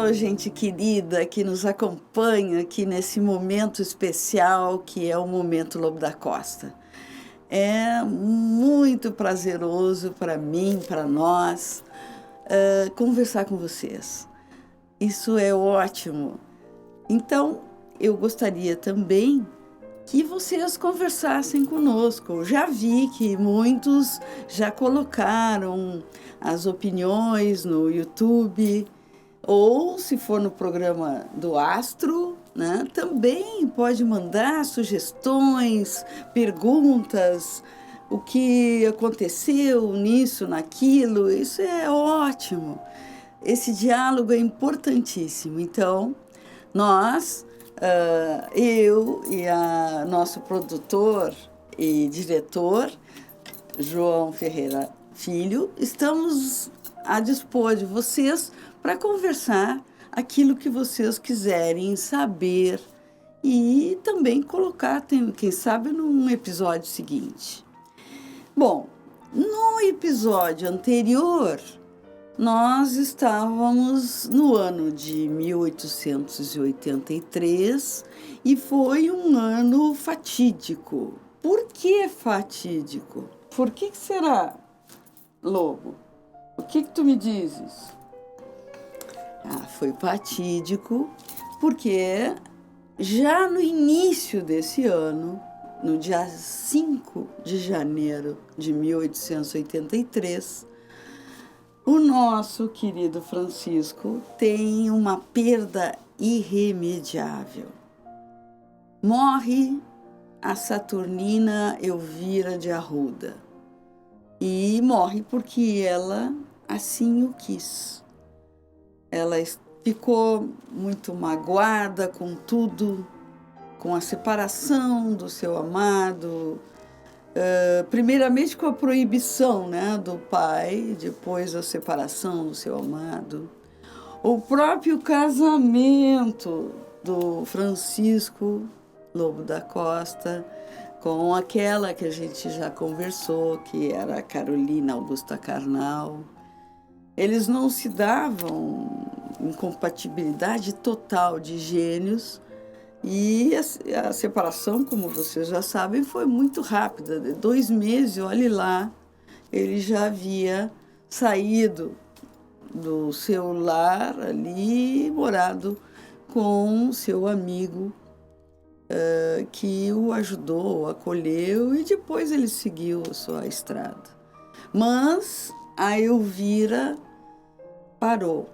Alô, gente querida que nos acompanha aqui nesse momento especial que é o Momento Lobo da Costa. É muito prazeroso para mim, para nós, conversar com vocês. Isso é ótimo. Então, eu gostaria também que vocês conversassem conosco. Eu já vi que muitos já colocaram as opiniões no YouTube, ou se for no programa do Astro, né, também pode mandar sugestões, perguntas, o que aconteceu nisso, naquilo. Isso é ótimo. Esse diálogo é importantíssimo. Então, nós, eu e nosso produtor e diretor, João Ferreira Filho, estamos a dispor de vocês para conversar aquilo que vocês quiserem saber e também colocar, quem sabe, num episódio seguinte. Bom, no episódio anterior, nós estávamos no ano de 1883 e foi um ano fatídico. Por que fatídico? Por que será, Lobo? O que tu me dizes? Foi fatídico porque já no início desse ano, no dia 5 de janeiro de 1883, o nosso querido Francisco tem uma perda irremediável. Morre a Saturnina Elvira de Arruda. E morre porque ela assim o quis. Ela ficou muito magoada com tudo, com a separação do seu amado, primeiramente com a proibição, né, do pai, depois a separação do seu amado, o próprio casamento do Francisco Lobo da Costa com aquela que a gente já conversou, que era a Carolina Augusta Karnal. Eles não se davam, incompatibilidade total de gênios, e a separação, como vocês já sabem, foi muito rápida. 2 meses, olhe lá, ele já havia saído do seu lar ali, morado com seu amigo, que o ajudou, o acolheu, e depois ele seguiu a sua estrada. Mas a Elvira parou.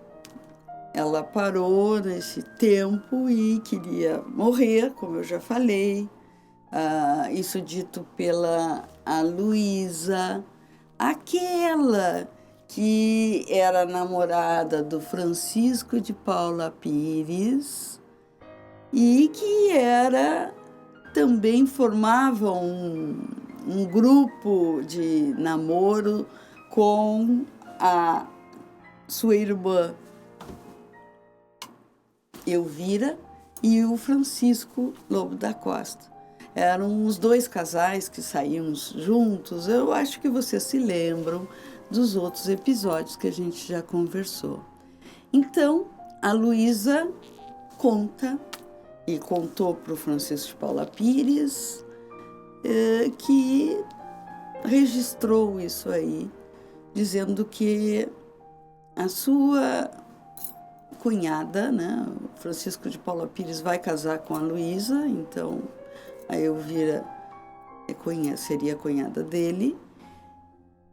Ela parou nesse tempo e queria morrer, como eu já falei. Isso dito pela Luísa, aquela que era namorada do Francisco de Paula Pires e que também formava um grupo de namoro com a sua irmã Elvira e o Francisco Lobo da Costa. Eram os 2 casais que saíam juntos. Eu acho que vocês se lembram dos outros episódios que a gente já conversou. Então, a Luísa conta, e contou para o Francisco de Paula Pires, que registrou isso aí, dizendo que a sua cunhada, né, Francisco de Paula Pires vai casar com a Luísa, então a Elvira seria a cunhada dele,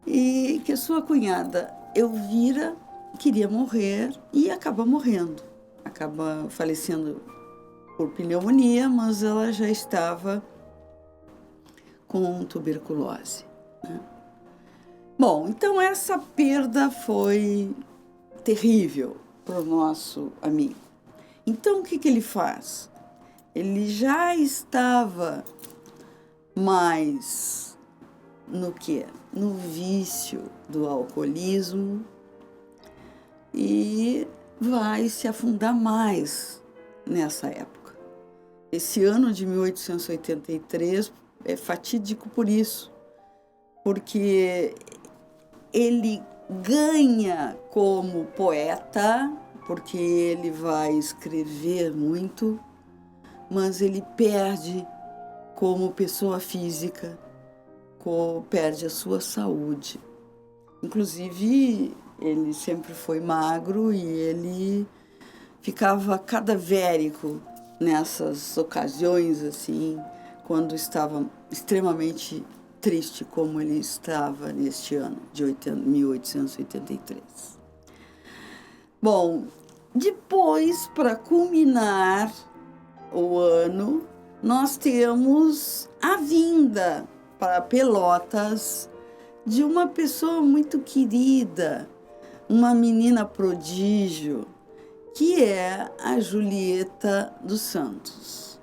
e que a sua cunhada Elvira queria morrer e acaba morrendo, acaba falecendo por pneumonia, mas ela já estava com tuberculose, né? Bom, então essa perda foi terrível para o nosso amigo. Então, o que ele faz? Ele já estava mais no quê? No vício do alcoolismo e vai se afundar mais nessa época. Esse ano de 1883 é fatídico por isso, porque ele ganha como poeta, porque ele vai escrever muito, mas ele perde como pessoa física, perde a sua saúde. Inclusive, ele sempre foi magro e ele ficava cadavérico nessas ocasiões, assim, quando estava extremamente triste, como ele estava neste ano de 1883. Bom, depois, para culminar o ano, nós temos a vinda para Pelotas de uma pessoa muito querida, uma menina prodígio, que é a Julieta dos Santos.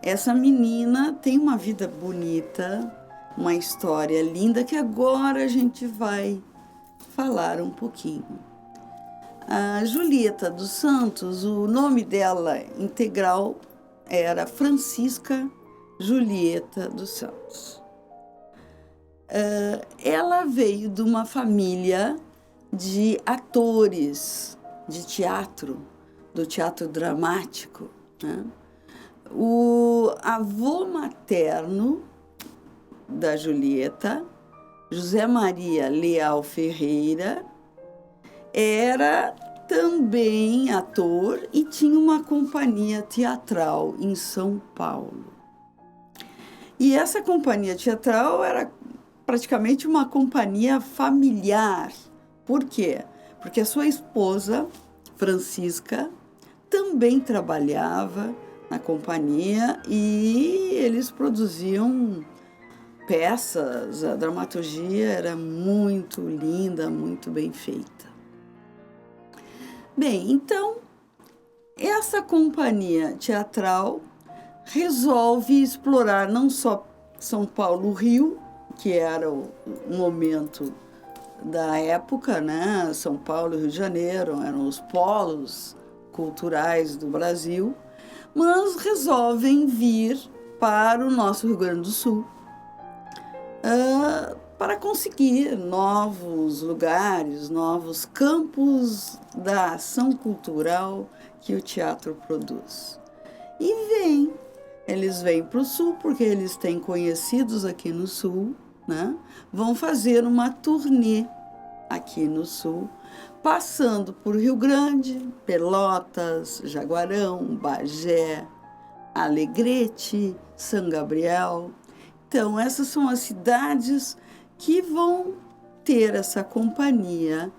Essa menina tem uma vida bonita, uma história linda, que agora a gente vai falar um pouquinho. A Julieta dos Santos, o nome dela integral era Francisca Julieta dos Santos. Ela veio de uma família de atores de teatro, do teatro dramático, né? O avô materno da Julieta, José Maria Leal Ferreira, era também ator e tinha uma companhia teatral em São Paulo. E essa companhia teatral era praticamente uma companhia familiar. Por quê? Porque a sua esposa, Francisca, também trabalhava na companhia e eles produziam peças, a dramaturgia era muito linda, muito bem feita. Bem, então, essa companhia teatral resolve explorar não só São Paulo-Rio, que era o momento da época, né? São Paulo e Rio de Janeiro eram os polos culturais do Brasil, mas resolvem vir para o nosso Rio Grande do Sul para conseguir novos lugares, novos campos da ação cultural que o teatro produz. E eles vêm para o Sul porque eles têm conhecidos aqui no Sul, né? Vão fazer uma turnê aqui no Sul, passando por Rio Grande, Pelotas, Jaguarão, Bagé, Alegrete, São Gabriel. Então, essas são as cidades que vão ter essa companhia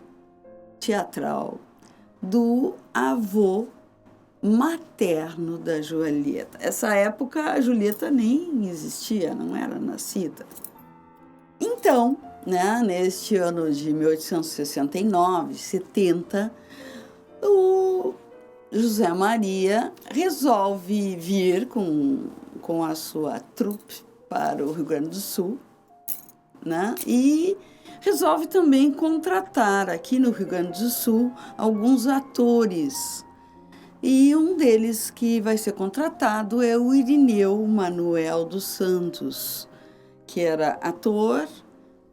teatral do avô materno da Julieta. Essa época a Julieta nem existia, não era nascida. Então, né, neste ano de 1869, 70, o José Maria resolve vir com a sua trupe para o Rio Grande do Sul, né, e resolve também contratar aqui no Rio Grande do Sul alguns atores. E um deles que vai ser contratado é o Irineu Manuel dos Santos, que era ator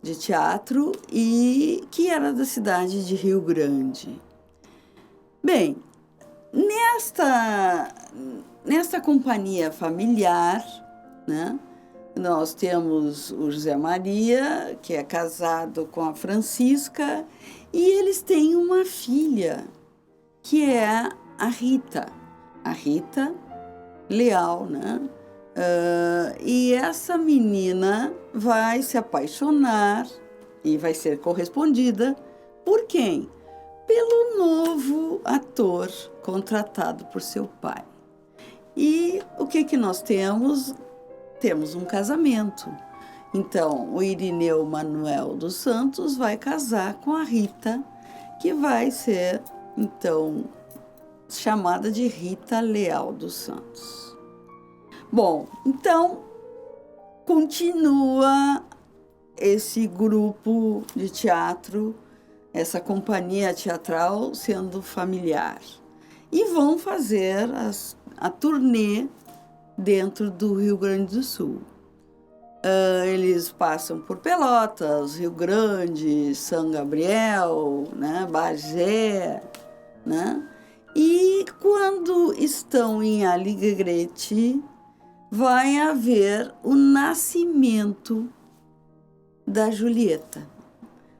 de teatro e que era da cidade de Rio Grande. Bem, nesta companhia familiar, né, nós temos o José Maria, que é casado com a Francisca, e eles têm uma filha, que é a Rita Leal, né? E essa menina vai se apaixonar e vai ser correspondida por quem? Pelo novo ator contratado por seu pai. E o que nós temos? Temos um casamento. Então, o Irineu Manuel dos Santos vai casar com a Rita, que vai ser, então, chamada de Rita Leal dos Santos. Bom, então, continua esse grupo de teatro, essa companhia teatral sendo familiar. E vão fazer a turnê dentro do Rio Grande do Sul. Eles passam por Pelotas, Rio Grande, São Gabriel, né, Bagé, né? E quando estão em Alegrete, vai haver o nascimento da Julieta.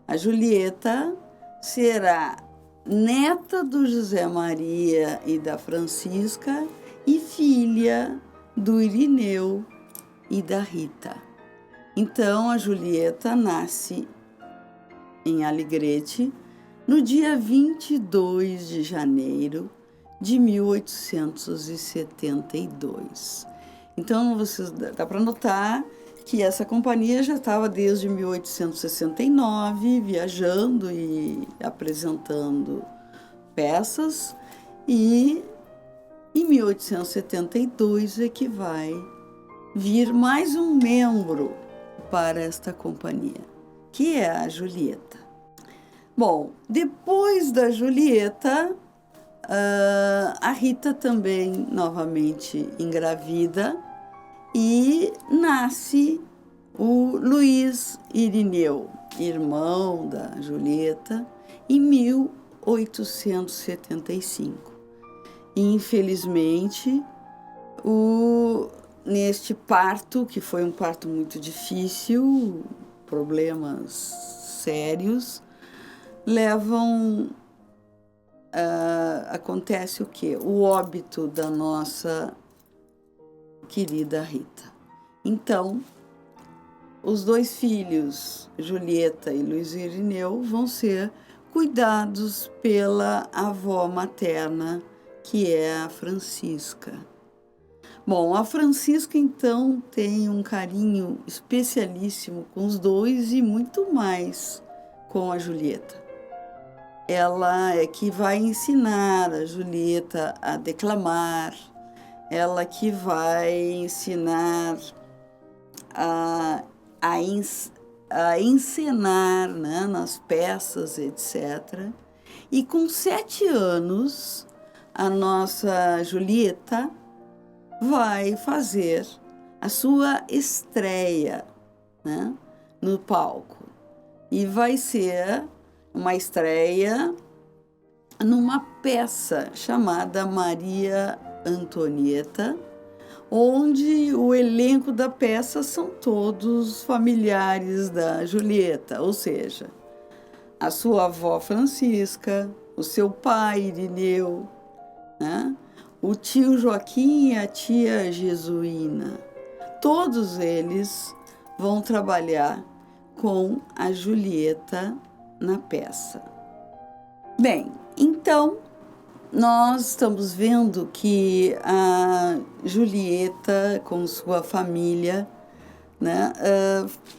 A Julieta será neta do José Maria e da Francisca e filha do Irineu e da Rita. Então, a Julieta nasce em Alegrete no dia 22 de janeiro de 1872. Então, dá para notar que essa companhia já estava desde 1869 viajando e apresentando peças, e em 1872 é que vai vir mais um membro para esta companhia, que é a Julieta. Bom, depois da Julieta, a Rita também novamente engravida e nasce o Luiz Irineu, irmão da Julieta, em 1875. E, infelizmente, neste parto, que foi um parto muito difícil, problemas sérios, acontece o quê? O óbito da nossa querida Rita. Então, os dois filhos, Julieta e Luiz Irineu, vão ser cuidados pela avó materna, que é a Francisca. Bom, a Francisca, então, tem um carinho especialíssimo com os dois e muito mais com a Julieta. Ela é que vai ensinar a Julieta a declamar, ela que vai ensinar a encenar, né, nas peças, etc. E com 7 anos, a nossa Julieta vai fazer a sua estreia, né, no palco. E vai ser uma estreia numa peça chamada Maria Antonieta, onde o elenco da peça são todos familiares da Julieta, ou seja, a sua avó Francisca, o seu pai Irineu, né? O tio Joaquim e a tia Jesuína. Todos eles vão trabalhar com a Julieta na peça. Bem, então, nós estamos vendo que a Julieta, com sua família, né,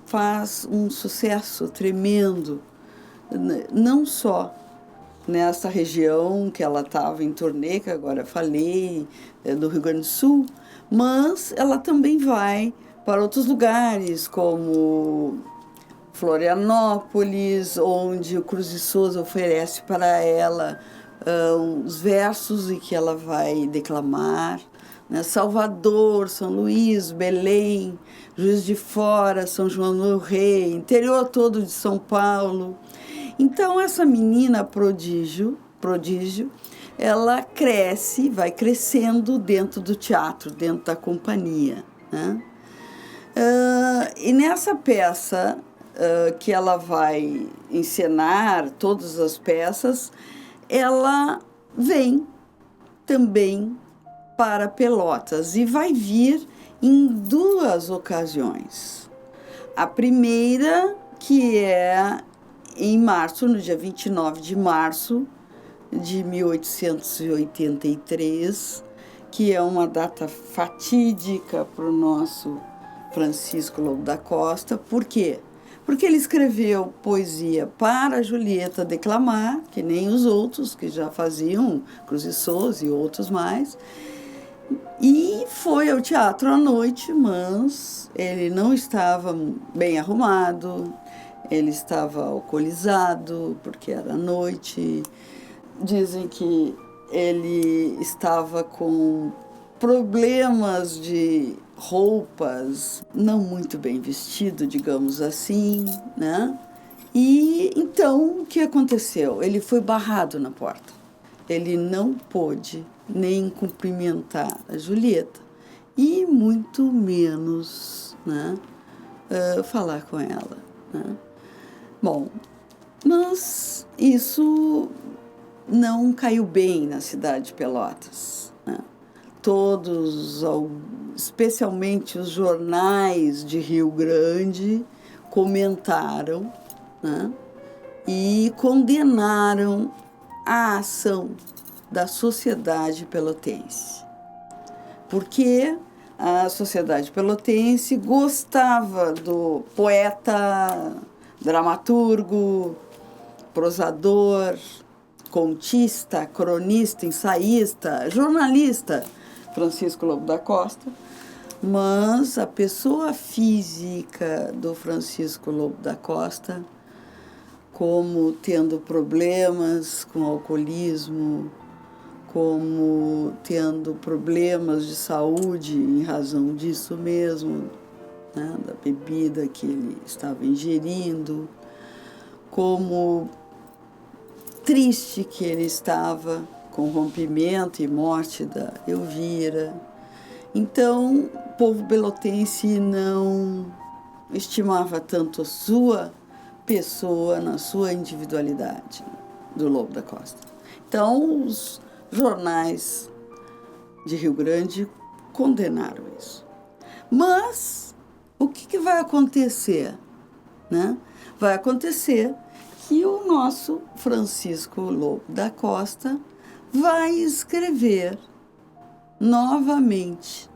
faz um sucesso tremendo, não só nessa região que ela estava em turnê, que agora falei, do Rio Grande do Sul, mas ela também vai para outros lugares, como Florianópolis, onde o Cruz de Souza oferece para ela os versos e que ela vai declamar, né? Salvador, São Luís, Belém, Juiz de Fora, São João do Rei, interior todo de São Paulo. Então, essa menina prodígio, ela cresce, vai crescendo dentro do teatro, dentro da companhia, né? E nessa peça que ela vai encenar, todas as peças, ela vem também para Pelotas e vai vir em 2 ocasiões. A primeira, que é em março, no dia 29 de março de 1883, que é uma data fatídica para o nosso Francisco Lobo da Costa. Por quê? Porque ele escreveu poesia para Julieta declamar, que nem os outros que já faziam, Cruz de Souza e outros mais, e foi ao teatro à noite, mas ele não estava bem arrumado, ele estava alcoolizado, porque era noite. Dizem que ele estava com problemas de roupas, não muito bem vestido, digamos assim, né? E então, o que aconteceu? Ele foi barrado na porta. ele não pôde nem cumprimentar a Julieta e muito menos, né, falar com ela, né? Bom, mas isso não caiu bem na cidade de Pelotas, né? Todos, especialmente os jornais de Rio Grande, comentaram, né, e condenaram a ação da sociedade pelotense, porque a sociedade pelotense gostava do poeta, dramaturgo, prosador, contista, cronista, ensaísta, jornalista Francisco Lobo da Costa, mas a pessoa física do Francisco Lobo da Costa, como tendo problemas com alcoolismo, como tendo problemas de saúde em razão disso mesmo, né, da bebida que ele estava ingerindo, como triste que ele estava com o rompimento e morte da Elvira. Então, o povo pelotense não estimava tanto a sua pessoa na sua individualidade, do Lobo da Costa. Então, os jornais de Rio Grande condenaram isso. Mas o que vai acontecer, né? Vai acontecer que o nosso Francisco Lobo da Costa vai escrever novamente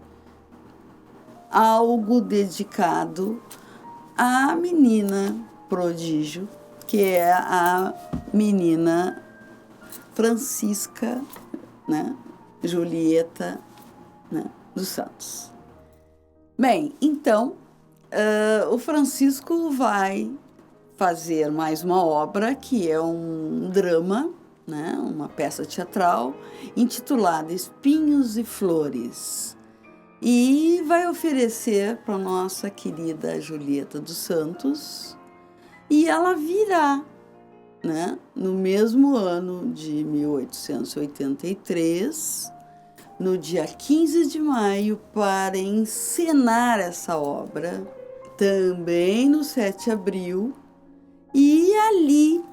algo dedicado à menina prodígio, que é a menina Francisca, né, Julieta, né, dos Santos. Bem, então, o Francisco vai fazer mais uma obra que é um drama, né, uma peça teatral intitulada Espinhos e Flores, e vai oferecer para nossa querida Julieta dos Santos, e ela virá, né, no mesmo ano de 1883, no dia 15 de maio, para encenar essa obra, também no 7 de abril, e ali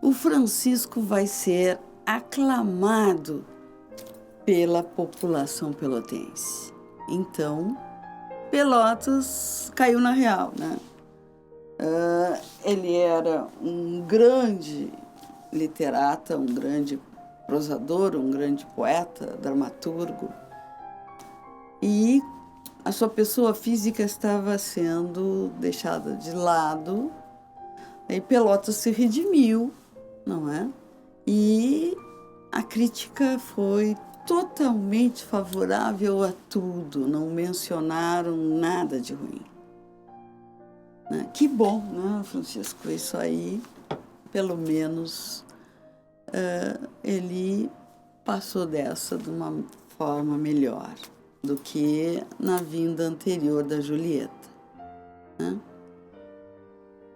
o Francisco vai ser aclamado pela população pelotense. Então, Pelotas caiu na real, né? Ele era um grande literata, um grande prosador, um grande poeta, dramaturgo, e a sua pessoa física estava sendo deixada de lado. Aí Pelotas se redimiu, não é? E a crítica foi totalmente favorável a tudo, não mencionaram nada de ruim. Né? Que bom, né, Francisco? Isso aí, pelo menos, ele passou dessa de uma forma melhor do que na vinda anterior da Julieta, né?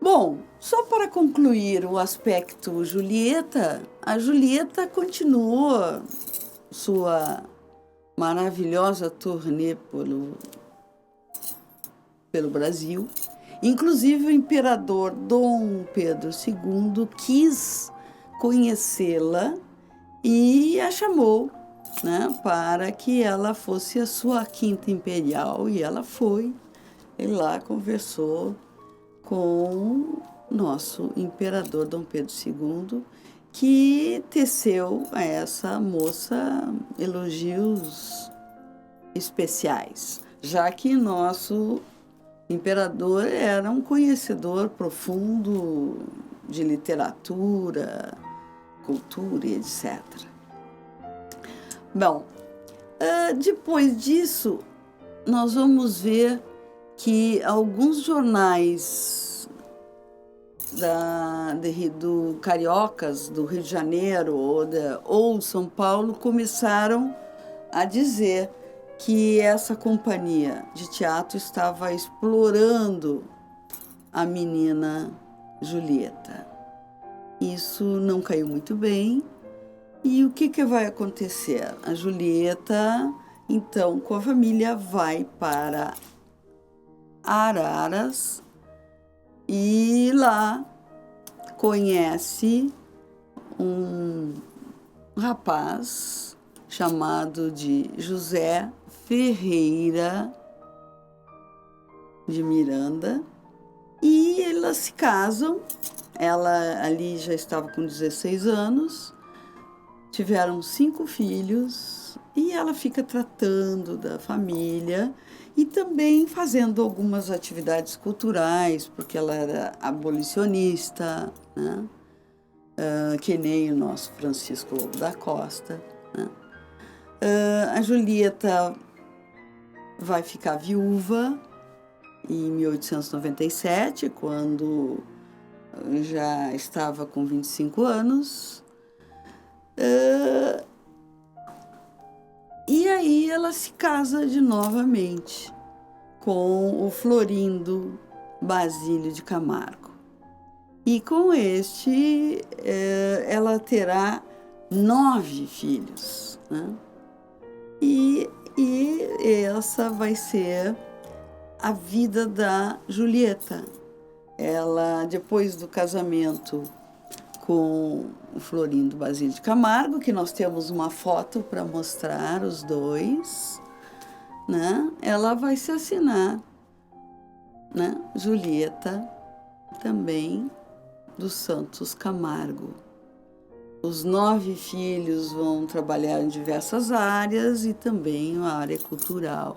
Bom, só para concluir o aspecto Julieta, a Julieta continuou sua maravilhosa turnê pelo Brasil. Inclusive, o imperador Dom Pedro II quis conhecê-la e a chamou, né, para que ela fosse a sua quinta imperial, e ela foi. E lá conversou com nosso imperador Dom Pedro II, que teceu a essa moça elogios especiais, já que nosso imperador era um conhecedor profundo de literatura, cultura e etc. Bom, depois disso, nós vamos ver que alguns jornais do cariocas do Rio de Janeiro ou São Paulo começaram a dizer que essa companhia de teatro estava explorando a menina Julieta. Isso não caiu muito bem, E o que vai acontecer? A Julieta, então, com a família, vai para Araras e lá conhece um rapaz chamado de José Ferreira de Miranda, e elas se casam. Ela ali já estava com 16 anos, tiveram 5 filhos e ela fica tratando da família e também fazendo algumas atividades culturais, porque ela era abolicionista, né? Que nem o nosso Francisco Lobo da Costa, né? A Julieta vai ficar viúva em 1897, quando já estava com 25 anos. E aí ela se casa novamente com o Florindo Basílio de Camargo. E com este ela terá 9 filhos, né? E essa vai ser a vida da Julieta. Ela, depois do casamento com o Florindo Basílio de Camargo, que nós temos uma foto para mostrar os dois, né? Ela vai se assinar, né? Julieta também dos Santos Camargo. Os 9 filhos vão trabalhar em diversas áreas e também a área cultural.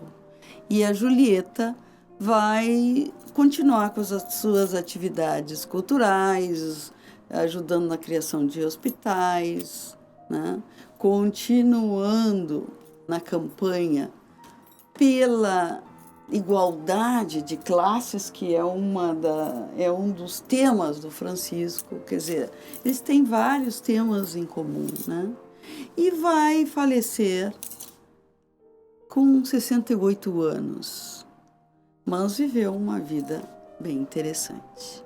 E a Julieta vai continuar com as suas atividades culturais, ajudando na criação de hospitais, né? Continuando na campanha pela igualdade de classes, que é um dos temas do Francisco. Quer dizer, eles têm vários temas em comum, né? E vai falecer com 68 anos, mas viveu uma vida bem interessante.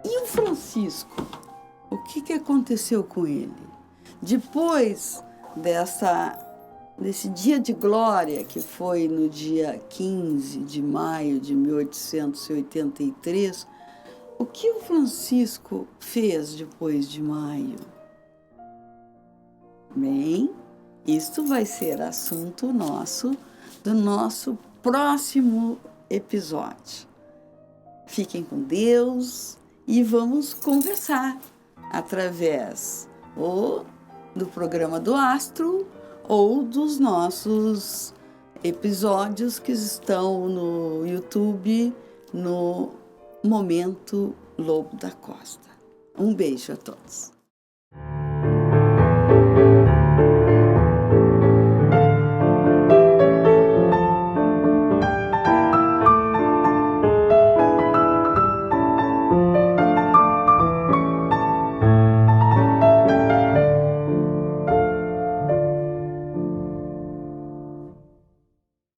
E o Francisco? O que aconteceu com ele? Depois desse dia de glória, que foi no dia 15 de maio de 1883, o que o Francisco fez depois de maio? Bem, isto vai ser assunto do nosso próximo episódio. Fiquem com Deus e vamos conversar através do programa do Astro ou dos nossos episódios que estão no YouTube, no Momento Lobo da Costa. Um beijo a todos.